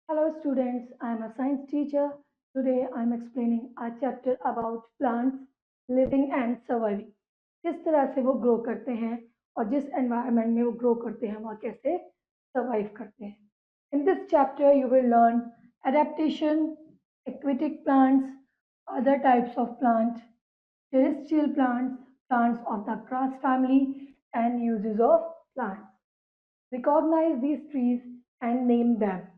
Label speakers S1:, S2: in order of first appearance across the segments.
S1: Hello students, I am a science teacher. Today I am explaining a chapter about plants living and surviving. किस तरह से वो grow करते हैं और जिस एनवायरनमेंट में वो ग्रो करते हैं वहाँ कैसे सर्वाइव करते हैं. In this chapter you will learn adaptation, aquatic plants, other types of plants, terrestrial plants, plants of the grass family and uses of plants. Recognize these trees and name them.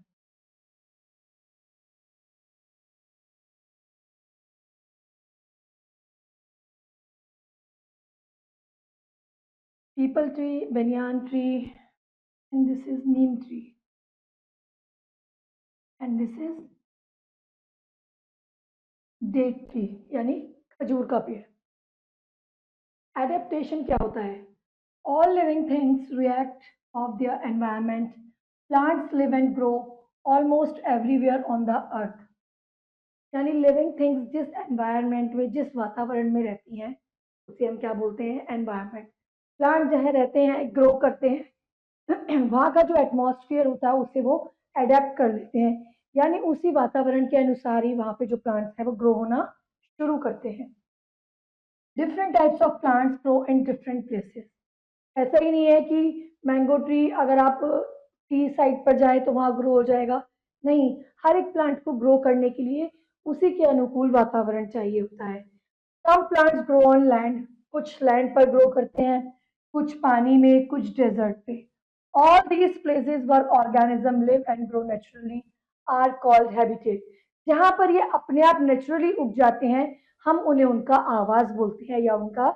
S1: People tree, banyan tree, and this is neem tree, and this is date tree यानी खजूर का पेड़. Adaptation क्या होता है? All living things react of their environment. Plants live and grow almost everywhere on the earth. यानी living things जिस environment में जिस वातावरण में रहती हैं उसे हम क्या बोलते हैं? एनवायरनमेंट. प्लांट जहाँ रहते हैं ग्रो करते हैं वहाँ का जो एटमॉस्फेयर होता है उससे वो अडेप्ट कर लेते हैं, यानी उसी वातावरण के अनुसार ही वहाँ पे जो प्लांट्स हैं वो ग्रो होना शुरू करते हैं. Different types of plants grow in different places. ऐसा ही नहीं है कि मैंगो ट्री अगर आप टी साइड पर जाए तो वहाँ ग्रो हो जाएगा. नहीं, हर एक प्लांट को ग्रो करने के लिए उसी के अनुकूल वातावरण चाहिए होता है. Some plants grow on land, कुछ लैंड पर ग्रो करते हैं, कुछ पानी में, कुछ डेजर्ट पे. All these places where organisms live and grow naturally are called habitat. जहाँ पर ये अपने आप नेचुरली उग जाते हैं हम उन्हें उनका आवास बोलते हैं या उनका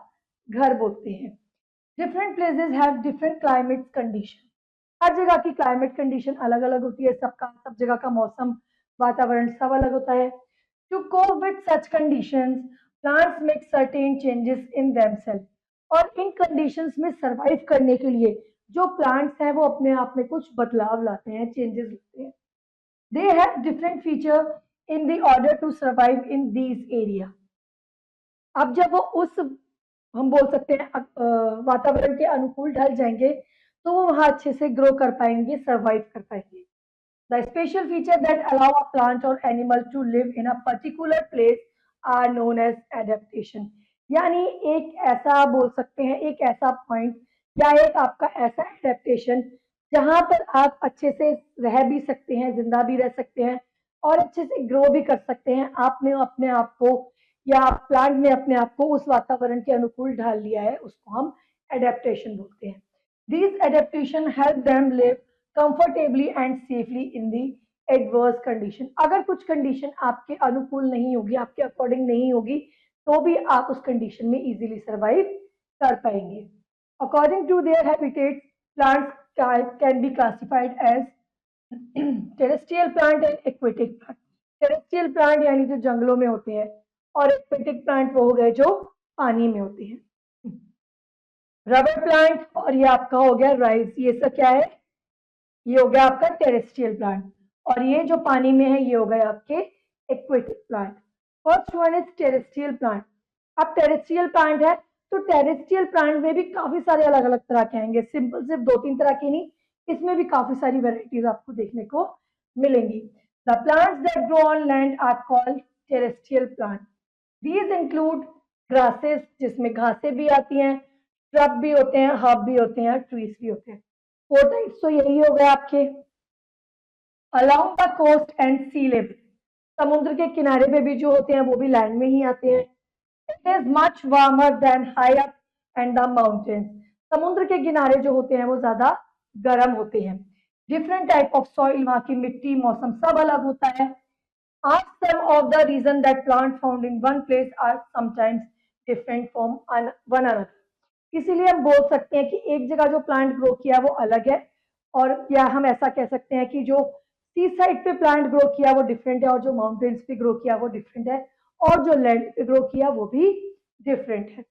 S1: घर बोलते हैं. Different places have different climate condition. हर जगह की क्लाइमेट कंडीशन अलग अलग होती है, सबका सब जगह का मौसम वातावरण सब अलग होता है. To cope with such conditions plants make certain changes in themselves. और इन कंडीशंस में सरवाइव करने के लिए जो प्लांट्स हैं वो अपने आप में कुछ बदलाव लाते हैं, चेंजेस लाते हैं. They have different feature in the order to survive in these area. अब जब वो उस हम बोल सकते हैं वातावरण के अनुकूल ढल जाएंगे तो वो वहाँ अच्छे से ग्रो कर पाएंगे, सर्वाइव कर पाएंगे. The special feature that allow a plant or animal to live in a particular place are known as adaptation. यानी एक ऐसा बोल सकते हैं, एक ऐसा पॉइंट या एक आपका ऐसा एडेप्टेशन जहां पर आप अच्छे से रह भी सकते हैं, जिंदा भी रह सकते हैं और अच्छे से ग्रो भी कर सकते हैं. आपने अपने आप को या प्लांट ने अपने आप को उस वातावरण के अनुकूल ढाल लिया है, उसको हम एडेप्टेशन बोलते हैं. These adaptation help them live comfortably and safely in the adverse condition. अगर कुछ कंडीशन आपके अनुकूल नहीं होगी, आपके अकॉर्डिंग नहीं होगी, तो भी आप उस कंडीशन में इजीली सर्वाइव कर पाएंगे. According to their habitats, plants can be classified as terrestrial plant and aquatic plant. Terrestrial plant यानी जो जंगलों में होते हैं और aquatic plant वो हो गए जो पानी में होते हैं. रबर प्लांट और ये आपका हो गया राइस, ये सब क्या है? ये हो गया आपका टेरेस्ट्रियल प्लांट. और ये जो पानी में है ये हो गए आपके aquatic plant. First one is terrestrial plant. अब टेरेस्ट्रियल प्लांट है तो टेरेस्ट्रियल प्लांट में भी काफी सारे अलग अलग तरह के आएंगे, सिंपल सिर्फ दो तीन तरह के नहीं, इसमें भी काफी सारी वेराइटीज आपको देखने को मिलेंगी. The plants that grow on land are called terrestrial plant. These include grasses जिसमें घासें भी आती हैं, श्रब भी होते हैं, हर्ब भी होते हैं, ट्रीज भी होते हैं. 4 टाइप्स तो यही हो गए आपके. Along the coast and sea level, समुद्र के किनारे पे भी जो होते हैं वो भी लैंड में ही आते हैं. It is much warmer than high up and the mountains. समुद्र के किनारे जो होते हैं वो ज्यादा गर्म होते हैं. डिफरेंट टाइप ऑफ सॉइल, वहाँ की मिट्टी, मौसम सब अलग होता है. Ask some of the reason that plants found in one place are sometimes different from one another. इसीलिए हम बोल सकते हैं कि एक जगह जो प्लांट ग्रो किया वो अलग है, और या हम ऐसा कह सकते हैं कि जो सी साइड पे प्लांट ग्रो किया वो डिफरेंट है और जो माउंटेन्स पे ग्रो किया वो डिफरेंट है और जो लैंड पे ग्रो किया वो भी डिफरेंट है.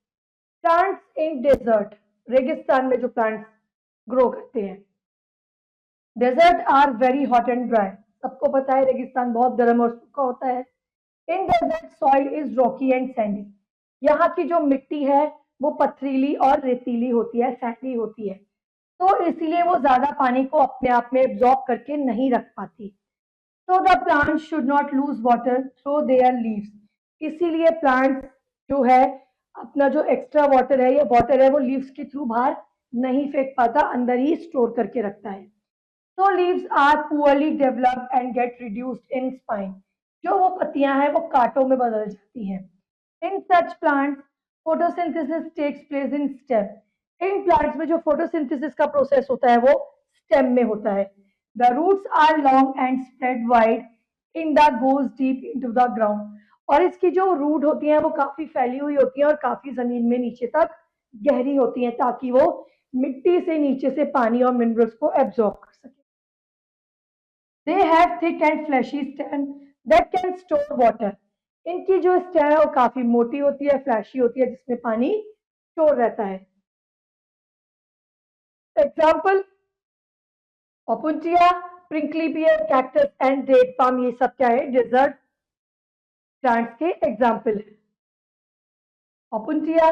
S1: प्लांट्स इन डेजर्ट, रेगिस्तान में जो प्लांट्स ग्रो करते हैं. Desert are very hot and dry. सबको पता है रेगिस्तान बहुत गर्म और सूखा होता है. In desert soil is rocky and sandy. यहाँ की जो मिट्टी है वो पथरीली और रेतीली होती है, सैंडी होती है, तो इसलिए वो ज्यादा पानी को अपने आप में एब्जॉर्ब करके नहीं रख पाती. So the plant should not lose water through their leaves. इसीलिए प्लांट जो है अपना जो एक्स्ट्रा वाटर है वो लीव्स के थ्रू बाहर नहीं फेंक पाता, अंदर ही स्टोर करके रखता है। तो leaves are poorly developed and get reduced in spine. जो वो पत्तियां हैं वो कांटों में बदल जाती हैं। In such plants photosynthesis takes place in stem. इन प्लांट्स में जो फोटोसिंथेसिस का प्रोसेस होता है वो स्टेम में होता है। The roots are long and spread wide in the goes deep into the ground. और इसकी जो रूट होती हैं वो काफी फैली हुई होती हैं और काफी जमीन में नीचे तक गहरी होती हैं, ताकि वो मिट्टी से नीचे से पानी और मिनरल्स को एब्जॉर्ब कर सके। They have thick and fleshy stem that can store water. इनकी जो स्टेम है वो काफी मोटी होती है, फ्लैशी होती है, जिसमें पानी स्टोर रहता है। Example opuntia, prickly pear, cactus and date palm, ये सब क्या है, डेजर्ट प्लांट्स के एग्जाम्पल है। Opuntia,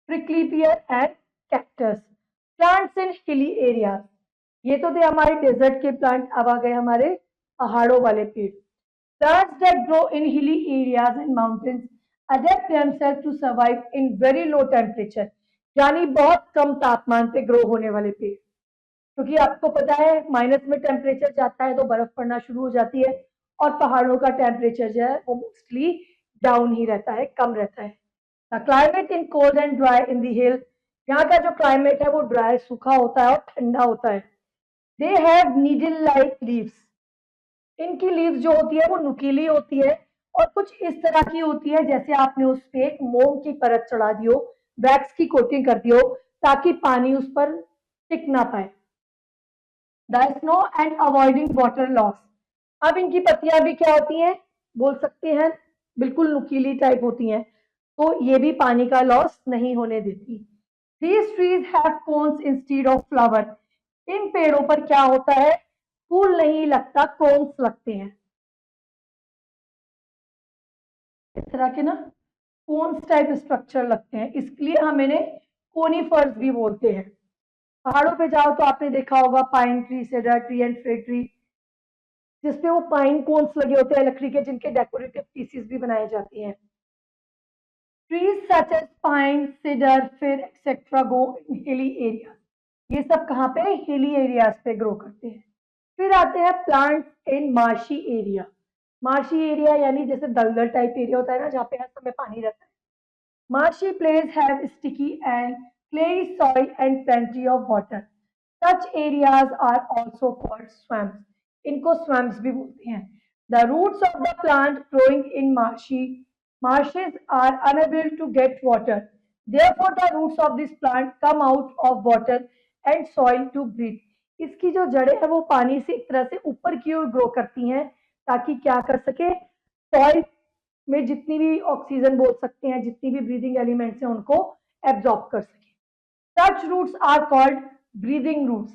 S1: prickly pear and cactus plants in hilly areas. ये तो थे हमारे डेजर्ट के प्लांट। अब आ गए हमारे पहाड़ों वाले पेड़। Plants that grow in hilly areas and mountains adapt themselves to survive in very low temperature। यानी बहुत कम तापमान पे ग्रो होने वाले पेड़। क्योंकि आपको पता है माइनस में टेम्परेचर जाता है तो बर्फ पड़ना शुरू हो जाती है, और पहाड़ों का टेम्परेचर जो है वो मोस्टली डाउन ही रहता है, कम रहता है। The climate in cold and dry in the हिल। यहाँ का जो क्लाइमेट है वो ड्राई, सूखा होता है और ठंडा होता है। They have needle like leaves. इनकी लीव्स जो होती है वो नुकीली होती है और कुछ इस तरह की होती है जैसे आपने उस पे एक मोम की परत चढ़ा दी हो, वैक्स की कोटिंग कर दी हो, ताकि पानी उस पर टिक ना पाए। The snow and avoiding water loss. अब इनकी पत्तियां भी क्या होती हैं, बोल सकते हैं बिल्कुल नुकीली टाइप होती हैं, तो ये भी पानी का लॉस नहीं होने देती। These trees have cones instead of flower। इन पेड़ों पर क्या होता है, फूल नहीं लगता, कोन्स लगते हैं। इस तरह के ना कोन्स टाइप स्ट्रक्चर लगते हैं, इसलिए हम इन्हें कोनीफर्स भी बोलते हैं। पहाड़ों पे जाओ तो आपने देखा होगा pine tree, shader tree and फेर ट्री, जिसपे वो पाइन कोन्स लगे होते हैं लकड़ी के, जिनके डेकोरेटिव पीसीस भी बनाए जाते हैं। Trees such as pine, cedar, फिर etcetera grow in hilly area. ये सब कहाँ पे, हिली एरियाज पे ग्रो करते हैं। फिर आते हैं plants in marshy area. Marshy area यानी जैसे दलदल टाइप एरिया होता है ना, जहाँ पे हर समय पानी रहता है। Marshy places have sticky and clayey soil and plenty of water. Such areas are also called swamps। इनको swamps भी बोलते हैं। The roots of the plant growing in marshes are unable to get water। Therefore, the roots of this plant come out of water and soil to breathe। इसकी जो जड़ें हैं वो पानी से एक तरह से ऊपर की ओर ग्रो करती हैं, ताकि क्या कर सके, सॉइल में जितनी भी ऑक्सीजन बोल सकते हैं, जितनी भी ब्रीदिंग एलिमेंट्स हैं उनको एब्जॉर्ब कर सके। Such roots are called breathing roots.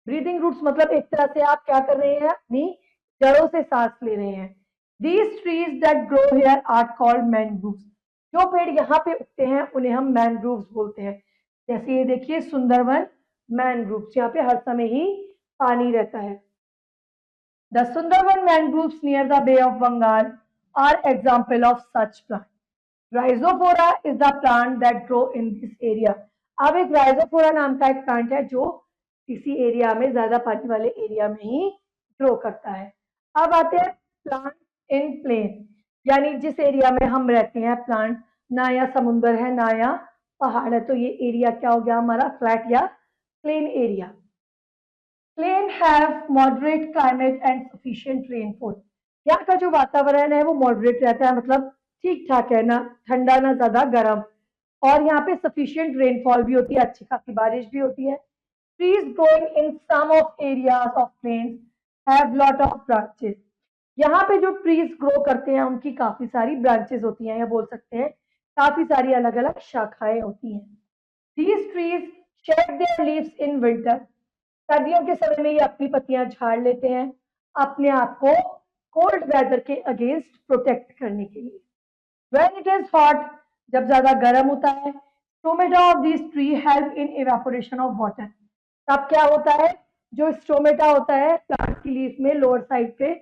S1: Breathing roots मतलब एक तरह से आप क्या कर रहे हैं, अपनी जड़ों से सांस ले रहे हैं। These trees that grow here are called mangroves. जो पेड़ यहाँ पे उगते हैं उन्हें हम मैनग्रोव्स बोलते हैं। जैसे ये देखिए सुंदरवन मैनग्रोव्स, यहाँ पे हर समय ही पानी रहता है। The Sundarban mangroves near the Bay of Bengal are example of such plant। Rhizophora is the plant that grow in this area। अब एक rhizophora नाम का एक प्लांट है जो इसी एरिया में, ज्यादा पानी वाले एरिया में ही ग्रो करता है। अब आते हैं प्लांट इन प्लेन, यानी जिस एरिया में हम रहते हैं, प्लांट ना या समुंदर है ना या पहाड़ है, तो ये एरिया क्या हो गया हमारा, फ्लैट या plain area. Plain have moderate climate and sufficient rainfall. यहाँ का जो वातावरण है वो मॉडरेट रहता है, मतलब ठीक ठाक है, ना ठंडा ना ज्यादा गर्म, और यहाँ पे सफिशिएंट रेनफॉल भी होती है, अच्छी खासी बारिश भी होती है। Trees growing in some of areas of plains have lot of branches. यहाँ पे जो ट्रीज ग्रो करते हैं उनकी काफी सारी ब्रांचेस होती हैं, या बोल सकते हैं काफी सारी अलग अलग शाखाएं होती हैं। These trees shed their leaves in winter। सर्दियों के समय में ये अपनी पत्तियां झाड़ लेते हैं, अपने आप को कोल्ड वेदर के अगेंस्ट प्रोटेक्ट करने के लिए। When it is hot, जब ज्यादा गर्म होता है, stomata of this tree help in evaporation of water. तब क्या होता है, जो स्टोमेटा होता है प्लांट की लीफ में लोअर साइड पे,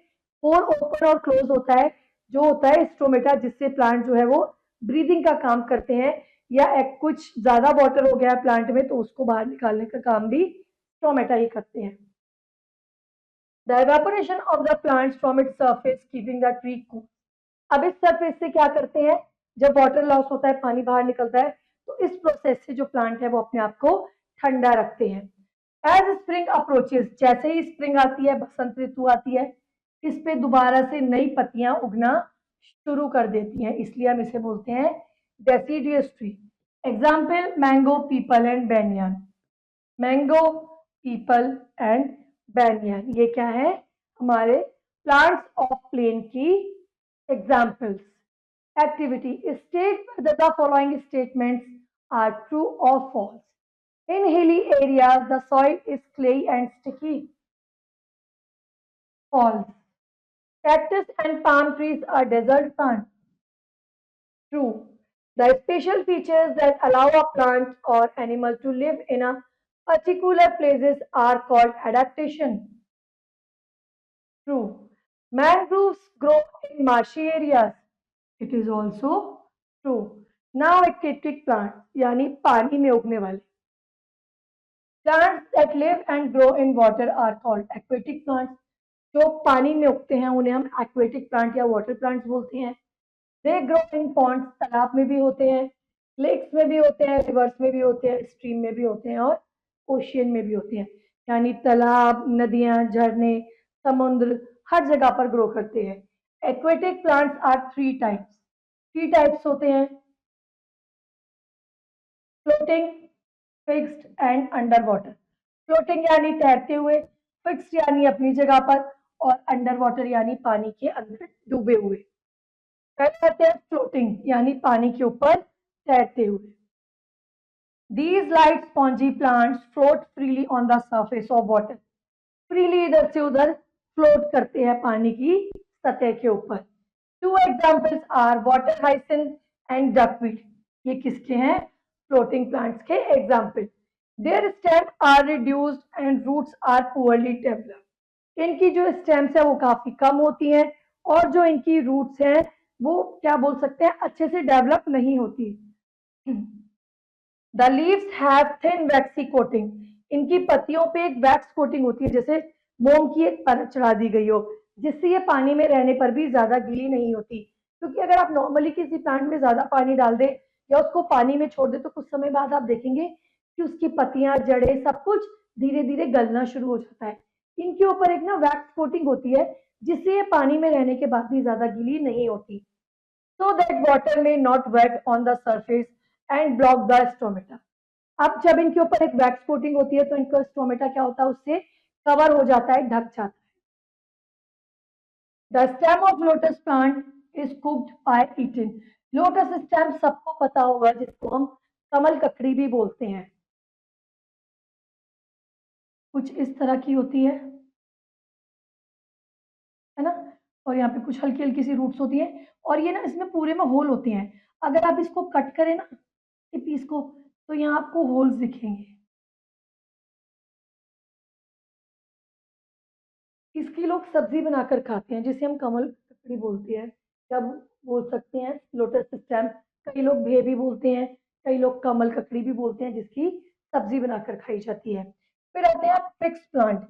S1: पोर ओपन और क्लोज होता है, जो होता है स्टोमेटा, जिससे प्लांट जो है वो ब्रीदिंग का काम करते हैं, या कुछ ज्यादा वाटर हो गया है प्लांट में तो उसको बाहर निकालने का काम भी स्टोमेटा ही करते हैं। The evaporation of the plants from its surface keeping the tree cool. अब इस सरफेस से क्या करते हैं, जब वाटर लॉस होता है, पानी बाहर निकलता है, तो इस प्रोसेस से जो प्लांट है वो अपने आप को ठंडा रखते हैं। एज स्प्रिंग अप्रोचेस, जैसे ही स्प्रिंग आती है, बसंत ऋतु आती है, इस पे दोबारा से नई पत्तियां उगना शुरू कर देती हैं, इसलिए हम इसे बोलते हैं deciduous tree. Example mango, people and banyan. Mango, people and banyan, ये क्या है, हमारे प्लांट्स ऑफ प्लेन की examples. Activity: state whether the following statements are true or false. In hilly areas, the soil is clayey and sticky. False. Cactus and palm trees are desert plants. True. The special features that allow a plant or animal to live in a particular places are called adaptation. True. Mangroves grow in marshy areas. It is also true. Now aquatic plants, यानी पानी में उगने वाले plants that live and grow in water are called aquatic plants. जो पानी में उगते हैं उन्हें हम aquatic plant या water plants बोलते हैं. They grow in ponds, तालाब में भी होते हैं, lakes में भी होते हैं, rivers में भी होते हैं, stream में भी होते हैं और ocean में भी होते हैं. यानी तालाब, नदियां, झरने, समुद्र हर जगह पर ग्रो करते हैं. Aquatic plants are three types. Three types होते हैं: floating, fixed and under water. Floating यानी तैरते हुए, फिक्स्ड यानी अपनी जगह पर, और अंडर वाटर यानी पानी के अंदर डूबे हुए. कहते हैं फ्लोटिंग यानी पानी के ऊपर तैरते हुए. These light spongy plants float freely on the surface of water. Freely इधर से उधर फ्लोट करते हैं पानी की सतह के ऊपर. Two examples are water hyacinth and duckweed. ये किसके हैं? Floating plants के example. Their stems are reduced and roots are poorly developed. इनकी जो stems है वो काफी कम होती हैं और जो इनकी roots हैं वो क्या बोल सकते हैं, अच्छे से develop नहीं होती. The leaves have thin waxy coating. इनकी पत्तियों पे एक वैक्स कोटिंग होती है, जैसे मोम की एक परत चढ़ा दी गई हो, जिससे ये पानी में रहने पर भी ज्यादा गीली नहीं होती. क्योंकि अगर आप नॉर्मली किसी प्लांट में ज्यादा पानी डाल दे या उसको पानी में छोड़ दे तो कुछ समय बाद आप देखेंगे कि उसकी पत्तियां, जड़ें, सब कुछ धीरे धीरे गलना शुरू हो जाता है. इनके ऊपर एक ना वैक्स कोटिंग होती है, जिससे ये पानी में रहने के बाद भी ज्यादा गीली नहीं होती. So that water may not wet on the surface and block the stomata. अब जब इनके ऊपर एक वैक्स कोटिंग होती है तो इनका स्टोमेटा क्या होता है, उससे कवर हो जाता है, ढक जाता है. The stem of lotus plant is cooked by eating. Lotus stem सबको पता होगा, जिसको हम कमल ककड़ी भी बोलते हैं. कुछ इस तरह की होती है ना, और यहाँ पे कुछ हल्की हल्की सी रूट्स होती हैं, और ये ना इसमें पूरे में होल होते हैं. अगर आप इसको कट करें ना, ये पीस को, तो यहाँ आपको होल्स दिखेंगे. इसकी लोग सब्जी बनाकर खाते हैं, जिसे हम कमल ककड़ी बोलते हैं, या बोल सकते हैं लोटस स्टेम. कई लोग भे भी बोलते हैं, कई लोग कमल ककड़ी भी बोलते हैं, जिसकी सब्जी बनाकर खाई जाती है. फिर आते हैं फिक्स प्लांट,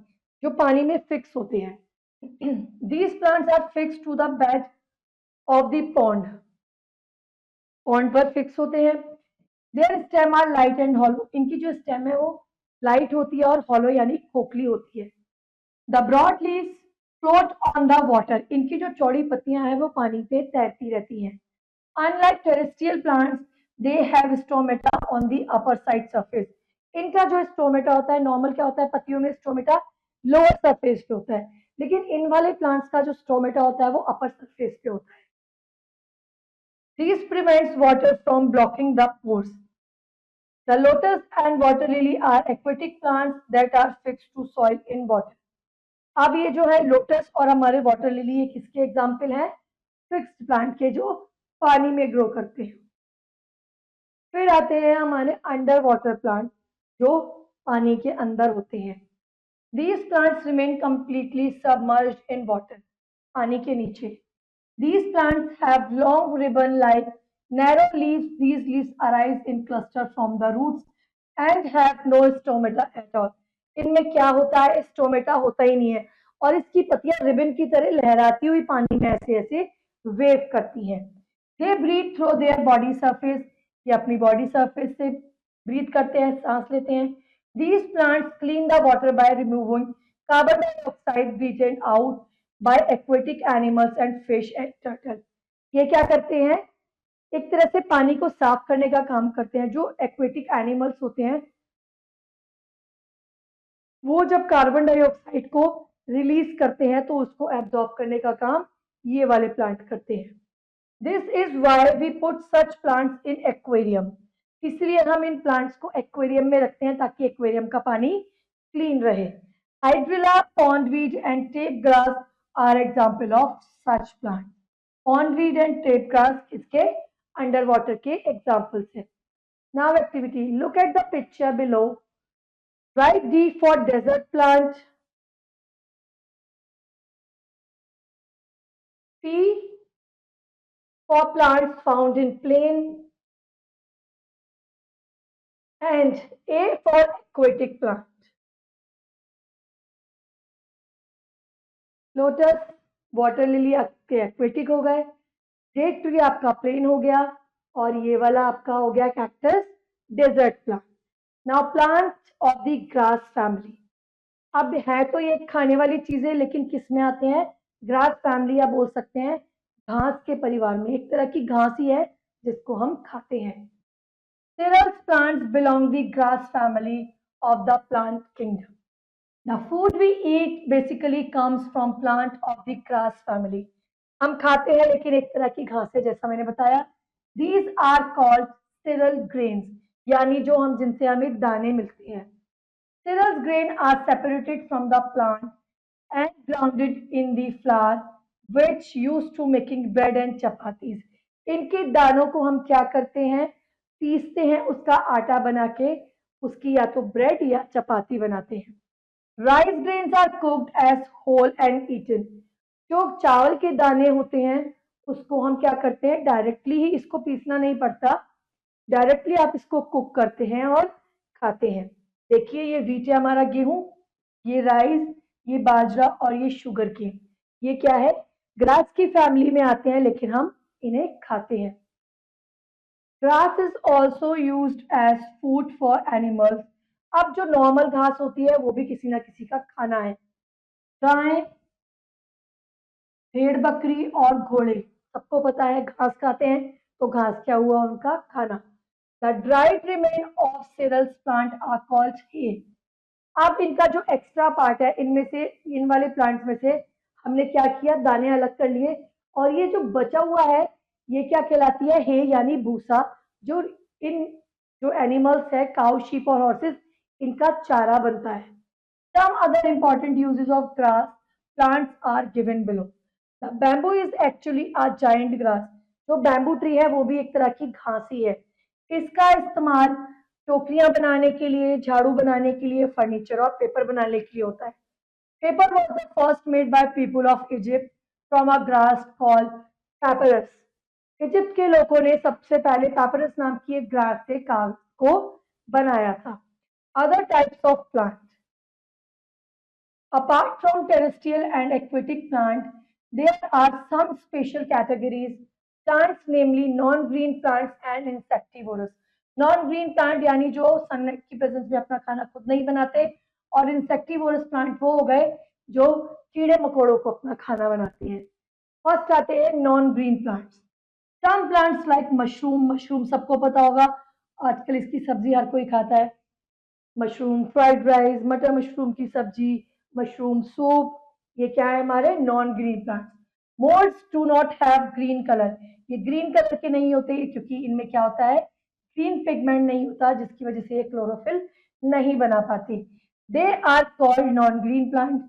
S1: जो पानी में फिक्स होते हैं. These plants are fix to the bed of the pond. Pond पर फिक्स होते हैं. Their stem are light and hollow. इनकी जो स्टेम है वो लाइट होती है और हॉलो यानी खोखली होती है. The broad leaves float on the water. इनकी जो चौड़ी पत्तियां हैं वो पानी पे तैरती रहती हैं. Unlike terrestrial plants, they have stomata on the upper side surface. इनका जो स्टोमेटा होता है, नॉर्मल क्या होता है, पत्तियों में स्टोमेटा लोअर सरफेस पे होता है, लेकिन इन वाले प्लांट्स का जो स्टोमेटा होता है वो अपर सरफेस पे होता है. This prevents water from blocking the pores. The lotus and water lily are aquatic plants that are fixed to soil in water. अब ये जो है लोटस और हमारे वाटर लिली, ये किसके एग्जाम्पल है? फिक्स्ड प्लांट के, जो पानी में ग्रो करते हैं. फिर आते हैं हमारे अंडर वाटर प्लांट, जो पानी के अंदर होते हैं. These plants remain completely submerged in water. पानी के नीचे। These plants have long ribbon-like narrow leaves. These leaves arise in cluster from the roots and have no stomata at all. इनमें क्या होता है? स्टोमेटा होता ही नहीं है और इसकी पत्तियां रिबन की तरह लहराती हुई पानी में ऐसे ऐसे वेव करती हैं। They breathe through their body surface, ये अपनी बॉडी सरफेस से ब्रीथ करते हैं, सांस लेते हैं। These plants clean the water by removing carbon dioxide ब्रीथेड out by aquatic animals and fish and turtle. ये क्या करते हैं? एक तरह से पानी को साफ करने का काम करते हैं। जो एक्वेटिक एनिमल्स होते हैं वो जब कार्बन डाइऑक्साइड को रिलीज करते हैं तो उसको एब्जॉर्ब करने का काम ये वाले प्लांट करते हैं। This is why we put such plants in aquarium. इसलिए हम इन प्लांट्स को एक्वेरियम में रखते हैं ताकि एक्वेरियम का पानी क्लीन रहे। Hydrilla, pondweed and tape grass are example of such plant. Pondweed and tape grass इसके अंडर वाटर के एग्जाम्पल्स हैं। Now activity, look at the picture below. Write D for desert plant, P for plants found in plain, and A for aquatic plant. Lotus, water lily आपके aquatic हो गए, date tree आपका plane हो गया और ये वाला आपका हो गया cactus desert plant. Now plant of the grass family. अब है तो ये खाने वाली चीजें लेकिन किस में आते हैं? ग्रास फैमिली या बोल सकते हैं घास के परिवार में। एक तरह की घास ही है जिसको हम खाते हैं। Cereals plants belong the grass family of the plant kingdom. The food we eat basically comes from plant of the grass family. हम खाते हैं लेकिन एक तरह की घास है जैसा मैंने बताया। These are called cereal grains, यानी जो हम जिनसे हमें दाने मिलते हैं। Cereal grain are separated from the plant and grounded in the flour which used to making bread and chapatis. इनके दानों को हम क्या करते हैं? पीसते हैं, उसका आटा बना के उसकी या तो ब्रेड या चपाती बनाते हैं। Rice grains are cooked as whole and eaten. जो चावल के दाने होते हैं उसको हम क्या करते हैं? डायरेक्टली ही, इसको पीसना नहीं पड़ता, डायरेक्टली आप इसको कुक करते हैं और खाते हैं। देखिए ये व्हीट है हमारा गेहूं, ये राइस, ये बाजरा और ये शुगर केन। ये क्या है? ग्रास की फैमिली में आते हैं लेकिन हम इन्हें खाते हैं। Grass is also used as food for animals. अब जो नॉर्मल घास होती है वो भी किसी ना किसी का खाना है। गाय, भेड़, बकरी और घोड़े सबको पता है घास खाते हैं, तो घास क्या हुआ? उनका खाना। The dried remain of cereals plant are called hay। अब इनका जो एक्स्ट्रा पार्ट है इनमें से, इन वाले प्लांट्स में से हमने क्या किया? दाने अलग कर लिए और ये जो बचा हुआ है ये क्या कहलाती है? hay यानी भूसा, जो इन जो एनिमल्स है काउ, शीप और हॉर्सेस, इनका चारा बनता है। Some other important uses of grass plants are given below. The bamboo is actually a giant grass. जो बैम्बू ट्री है वो भी एक तरह की घास ही है। इसका इस्तेमाल टोकरियां बनाने के लिए, झाड़ू बनाने के लिए, फर्नीचर और पेपर बनाने के लिए होता है। Paper was the first made by people of Egypt from a grass called papyrus. Egypt के लोगों ने सबसे पहले पैपरस नाम की एक ग्रास से कागज को बनाया था। Other types of plants. Apart from terrestrial and aquatic plants, there are some special categories plants, namely non-green plants and insectivorous. Non-green plant यानी जो सनलाइट की प्रेजेंस में अपना खाना खुद नहीं बनाते, और insectivorous plant वो हो गए जो कीड़े मकोड़ों को अपना खाना बनाते हैं। फर्स्ट आते हैं non-green plants. Some plants like mushroom, mushroom सबको पता होगा, आजकल इसकी सब्जी हर कोई खाता है। मशरूम फ्राइड राइस, मटर मशरूम की सब्जी, मशरूम सूप, ये क्या है? हमारे non green plants. Moulds do not have green colour. ये ग्रीन कलर के नहीं होते क्योंकि इनमें क्या होता है? ग्रीन पिगमेंट नहीं होता, जिसकी वजह से ये क्लोरोफिल नहीं बना पाते। They are called non green plant.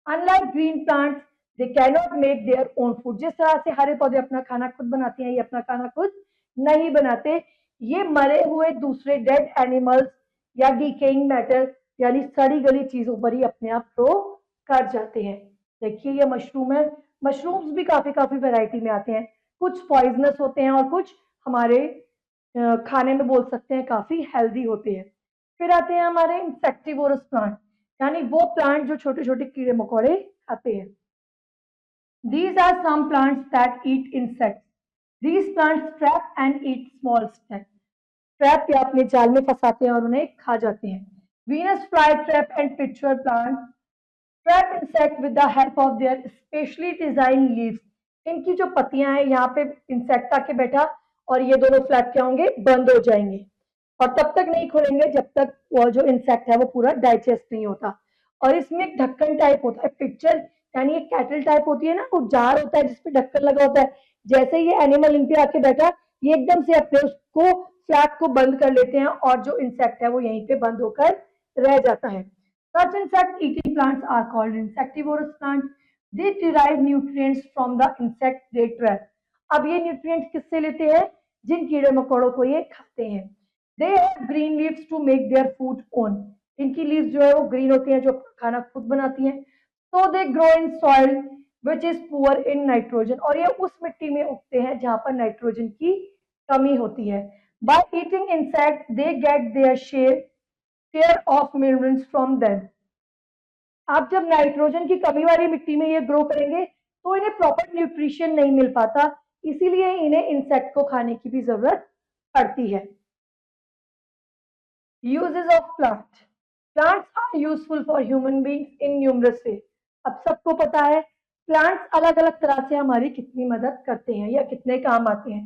S1: Unlike green plants they cannot make their own food. जिस तरह से हरे पौधे अपना खाना खुद बनाते हैं, ये अपना खाना खुद नहीं बनाते। ये मरे हुए दूसरे डेड एनिमल्स या डिकेइंग मैटर यानी सड़ी गली चीजों पर ही अपने आप ग्रो कर जाते हैं। देखिए ये मशरूम है, मशरूम्स भी काफी काफी वैरायटी में आते हैं, कुछ पॉइजनस होते हैं और कुछ हमारे खाने में बोल सकते हैं काफी हेल्दी होते हैं। फिर आते हैं हमारे इंसेक्टिवोरस प्लांट, यानी वो प्लांट जो छोटे छोटे कीड़े मकोड़े खाते हैं। These are some plants that eat insects. These plants trap and eat small insects. Trap या अपने जाल में फंसाते हैं और उन्हें खा जाते हैं। Venus flytrap and pitcher plant trap insect with the help of their specially designed leaves. इनकी जो पत्तियां हैं यहाँ पे इंसेक्ट आके बैठा और ये दोनों फ्लैप क्या होंगे, बंद हो जाएंगे और तब तक नहीं खुलेंगे जब तक वो जो इंसेक्ट है वो पूरा डाइजेस्ट नहीं होता। और इसमें एक ढक्कन टाइप होता है, पिक्चर यानी एक कैटल टाइप होती है ना, वो जार होता है जिसपे ढक्कन लगा होता है। जैसे ये एनिमल इन पे आके बैठा, ये एकदम से अपने उसको फ्लैप को बंद कर लेते हैं और जो इंसेक्ट है वो यहीं पे बंद होकर रह जाता है। Such insect eating plants are called insectivorous plants. They derive nutrients from the insect they trap. अब ये न्यूट्रिएंट्स किससे लेते हैं, जिन कीड़े मकोड़ों को ये खाते हैं। They have green leaves to make their food own. इनकी लीव्स जो है वो ग्रीन होती हैं, जो खाना खुद बनाती हैं। So they grow in soil which is poor in nitrogen, और ये उस मिट्टी में उगते हैं जहां पर नाइट्रोजन की कमी होती है। By eating insect they get their share of minerals from them. आप जब नाइट्रोजन की कमी वाली मिट्टी में ये ग्रो करेंगे तो इन्हें प्रॉपर न्यूट्रिशन नहीं मिल पाता, इसीलिए इन्हें इंसेक्ट को खाने की भी जरूरत पड़ती है। Uses of plant. Plants are useful for human beings in numerous ways. अब सबको पता है प्लांट्स अलग अलग तरह से हमारी कितनी मदद करते हैं या कितने काम आते हैं।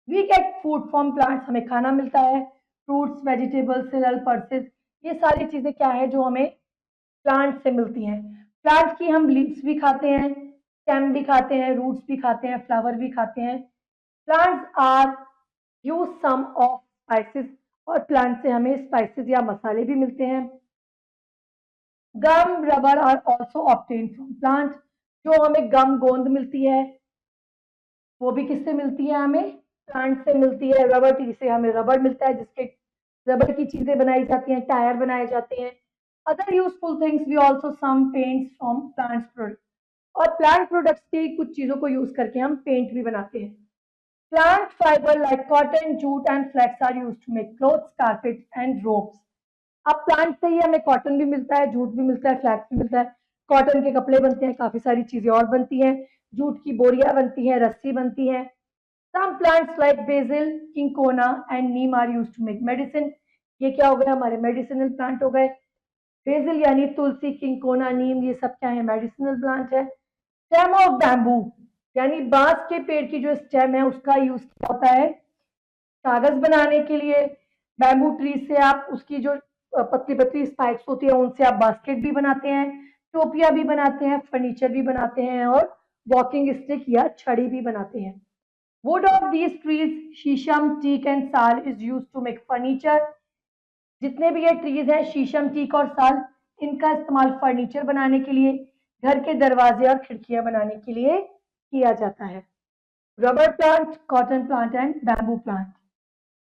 S1: We get food from plants, हमें खाना मिलता है। फ्रूट्स, वेजिटेबल्स, सेलल, पल्सेस, ये सारी चीजें क्या है जो हमें प्लांट से मिलती हैं। प्लांट की हम लीव्स भी खाते हैं, स्टेम भी खाते हैं, रूट्स भी खाते हैं, फ्लावर भी खाते हैं। Plants are use some of spices, और प्लांट से हमें स्पाइसेस या मसाले भी मिलते हैं। Gum, rubber are also obtain from plant, जो हमें गम गोंद मिलती है वो भी किससे मिलती है, हमें प्लांट से मिलती है। रबर ट्री से हमें रबर मिलता है, जिसके रबर की चीजें बनाई जाती हैं, टायर बनाए जाते हैं। Other useful things we also some paints from plants product, और प्लांट प्रोडक्ट्स की कुछ चीजों को यूज करके हम पेंट भी बनाते हैं। Plant fibre like cotton, jute and flax are used to make clothes, carpet and ropes. अब प्लांट से ही हमें कॉटन भी मिलता है, जूट भी मिलता है, फ्लैक्स भी मिलता है। कॉटन के कपड़े बनते हैं, काफी सारी चीजें और बनती हैं। जूट की बोरियां बनती हैं, रस्सी बनती है। Some plants like basil, cinchona and neem are used to make medicine. ये क्या हो गया, हमारे मेडिसिनल प्लांट हो गए। बेसिल यानी तुलसी, किंकोना, नीम, ये सब क्या है, मेडिसिनल प्लांट है। स्टेम ऑफ बैम्बू, यानी बांस के पेड़ की जो स्टेम है उसका यूज किया होता है कागज बनाने के लिए। बैम्बू ट्री से आप उसकी जो पतली पतली स्पाइक्स होती है उनसे आप बास्केट भी बनाते हैं, टोपियां भी बनाते हैं, फर्नीचर भी बनाते हैं और वॉकिंग स्टिक या छड़ी भी बनाते हैं। Wood of these trees, sheesham, teak and sal is use to make furniture. जितने भी ये ट्रीज हैं, शीशम, टीक और साल, इनका इस्तेमाल फर्नीचर बनाने के लिए, घर के दरवाजे और खिड़कियां बनाने के लिए किया जाता है। Rubber plant, cotton plant and bamboo plant.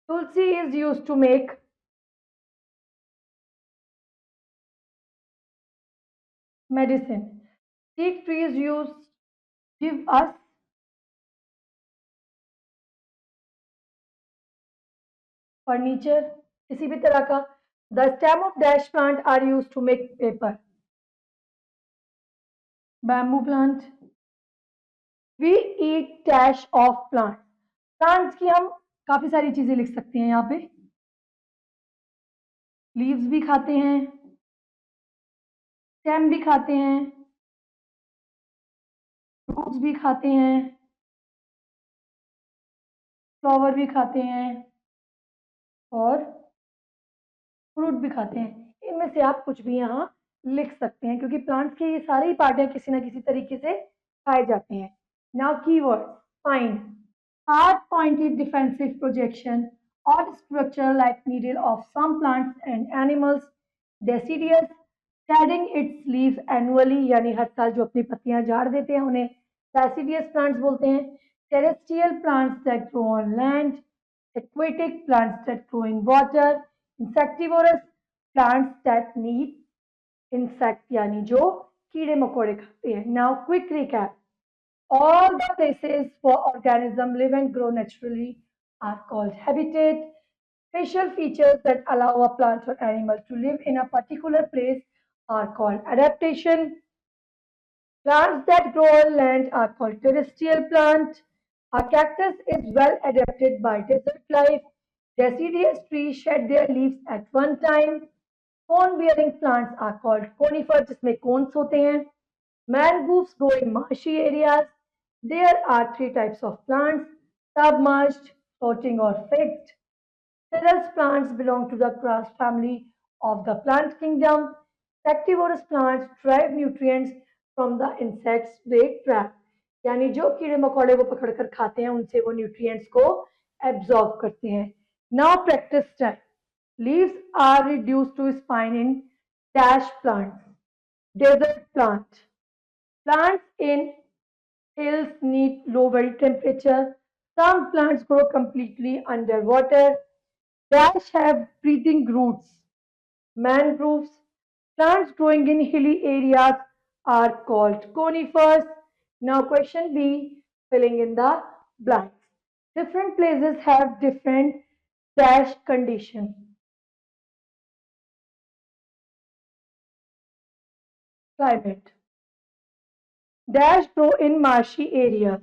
S1: Tulsi is used to make medicine. Teak trees used give us furniture, किसी भी तरह का। The stem of dash plant are used to make paper. Bamboo plant. We eat dash of plant. Plants की हम काफी सारी चीजें लिख सकते हैं यहाँ पे। लीव्स भी खाते हैं, स्टेम भी खाते हैं, रूट्स भी खाते हैं, फ्लावर भी खाते हैं और फ्रूट भी खाते हैं। इनमें से आप कुछ भी यहाँ लिख सकते हैं क्योंकि प्लांट्स के ये सारे ही पार्ट हैं, किसी ना किसी तरीके से खाए जाते हैं। Now keyword, find, hard pointed defensive projection और structure like needle of some plants and animals. Deciduous, shedding its leaves annually, यानी हर साल जो अपनी पत्तियां झाड़ देते हैं उन्हें डेसिडियस प्लांट्स बोलते हैं। Terrestrial plants that grow on land, aquatic plants that grow in water, insectivorous plants that need insect यानी जो कीड़े मकोड़े खाते हैं। Now quick recap, All the places for organisms live and grow naturally are called habitat. Special features that allow a plant or animal to live in a particular place are called adaptation. Plants that grow on land are called terrestrial plants. A cactus is well adapted by desert life. Deciduous trees shed their leaves at one time. Cone bearing plants are called conifers जिसमें cones होते हैं. Mangroves grow in marshy areas. There are three types of plants: submerged, floating or fixed. Terrace plants belong to the grass family of the plant kingdom. Insectivorous plants derive nutrients from the insects they trap. यानी जो कीड़े मकोड़े वो पकड़कर खाते हैं उनसे वो न्यूट्रिएंट्स को एब्जॉर्ब करते हैं. Now practice time. Leaves are reduced to spine in dash plants. Desert plant. Plants in hills need low very temperature. Some plants grow completely underwater. Dash have breathing roots. Mangroves. Plants growing in hilly areas are called conifers. Now question B, filling in the blanks. Different places have different dash conditions. Climate. Dash grow in marshy areas.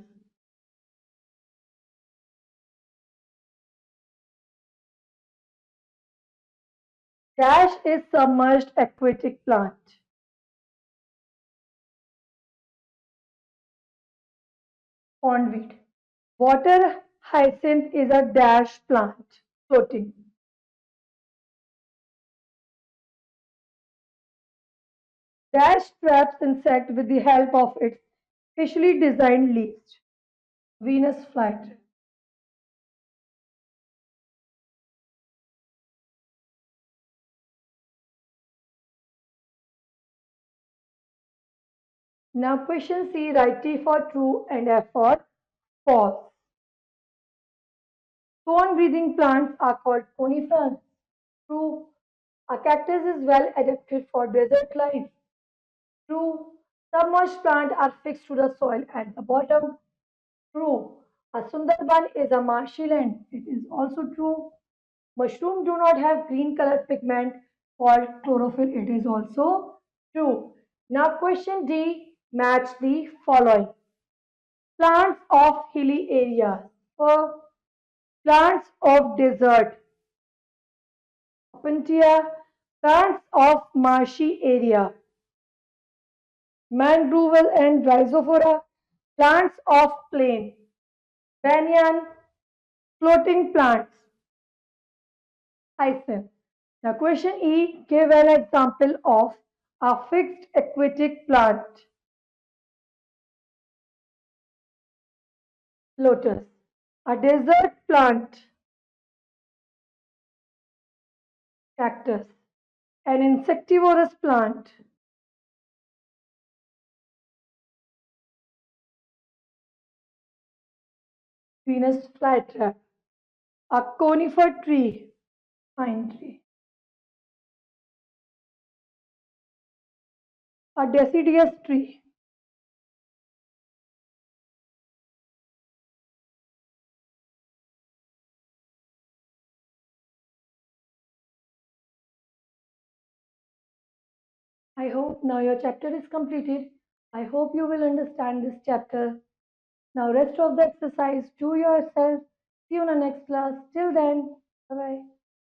S1: Dash is submerged aquatic plant. Pondweed. Water hyacinth is a dash plant. Floating. Dash traps insect with the help of its specially designed leaves. Venus flytrap. Now question C, write T for true and F for false. Cone breathing plants are called conifers. True. A cactus is well adapted for desert life. True. Submerged plants are fixed to the soil at the bottom. True. A Sundarban is a marshy land. It is also true. Mushrooms do not have green color pigment called chlorophyll. It is also true. Now question D, match the following. Plants of hilly areas. For plants of desert. Opuntia. Plants of marshy area. Mangrove and Rhizophora. Plants of plain. Banyan. Floating plants. Hyacinth. Now question E, give an example of a fixed aquatic plant. Lotus. A desert plant. Cactus. An insectivorous plant. Venus flytrap. A conifer tree. Pine tree. A deciduous tree. I hope now your chapter is completed. I hope you will understand this chapter. Now rest of the exercise do yourself. See you in the next class. Till then, bye bye.